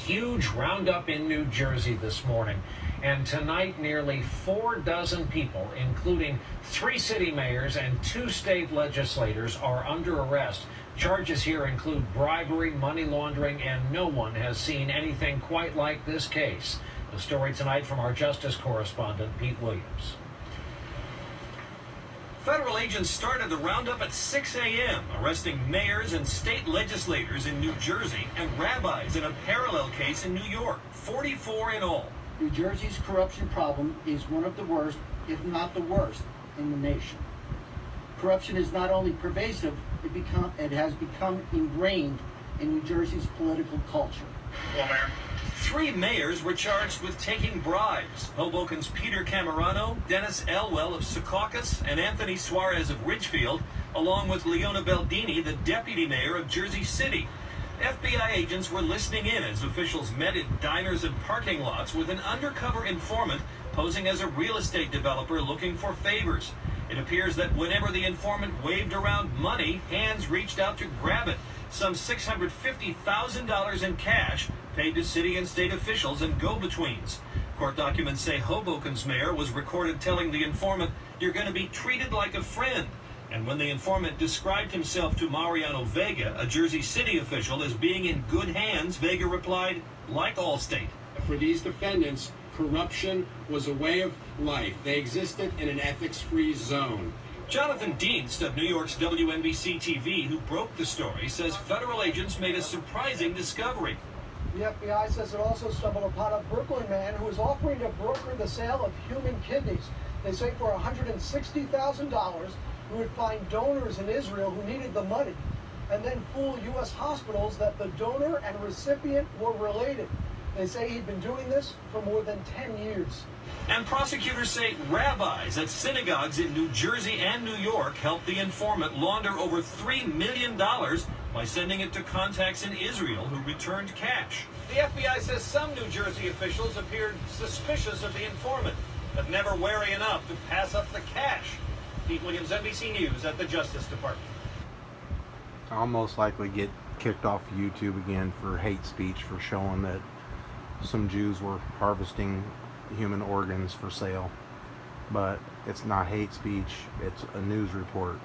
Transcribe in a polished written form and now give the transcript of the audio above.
huge roundup in New Jersey this morning. And tonight, nearly 4 dozen people, including 3 city mayors and 2 state legislators, are under arrest. Charges here include bribery, money laundering, and no one has seen anything quite like this case. The story tonight from our justice correspondent, Pete Williams. Federal agents started the roundup at 6 a.m., arresting mayors and state legislators in New Jersey and rabbis in a parallel case in New York, 44 in all. New Jersey's corruption problem is one of the worst, if not the worst, in the nation. Corruption is not only pervasive, it has become ingrained in New Jersey's political culture. Well, Mayor. 3 mayors were charged with taking bribes. Hoboken's Peter Camerano, Dennis Elwell of Secaucus, and Anthony Suarez of Ridgefield, along with Leona Baldini, the deputy mayor of Jersey City. FBI agents were listening in as officials met in diners and parking lots with an undercover informant posing as a real estate developer looking for favors. It appears that whenever the informant waved around money, hands reached out to grab it. Some $650,000 in cash paid to city and state officials and go-betweens. Court documents say Hoboken's mayor was recorded telling the informant, "You're going to be treated like a friend." And when the informant described himself to Mariano Vega, a Jersey City official, as being in good hands, Vega replied, "Like Allstate." For these defendants, corruption was a way of life. They existed in an ethics-free zone. Jonathan Dienst of New York's WNBC-TV, who broke the story, says federal agents made a surprising discovery. The FBI says it also stumbled upon a Brooklyn man who was offering to broker the sale of human kidneys. They say for $160,000, he would find donors in Israel who needed the money and then fool U.S. hospitals that the donor and recipient were related. They say he'd been doing this for more than 10 years. And prosecutors say rabbis at synagogues in New Jersey and New York helped the informant launder over $3 million by sending it to contacts in Israel who returned cash. The FBI says some New Jersey officials appeared suspicious of the informant, but never wary enough to pass up the cash. Pete Williams, NBC News at the Justice Department. I'll most likely get kicked off YouTube again for hate speech for showing that some Jews were harvesting human organs for sale. But it's not hate speech, it's a news report.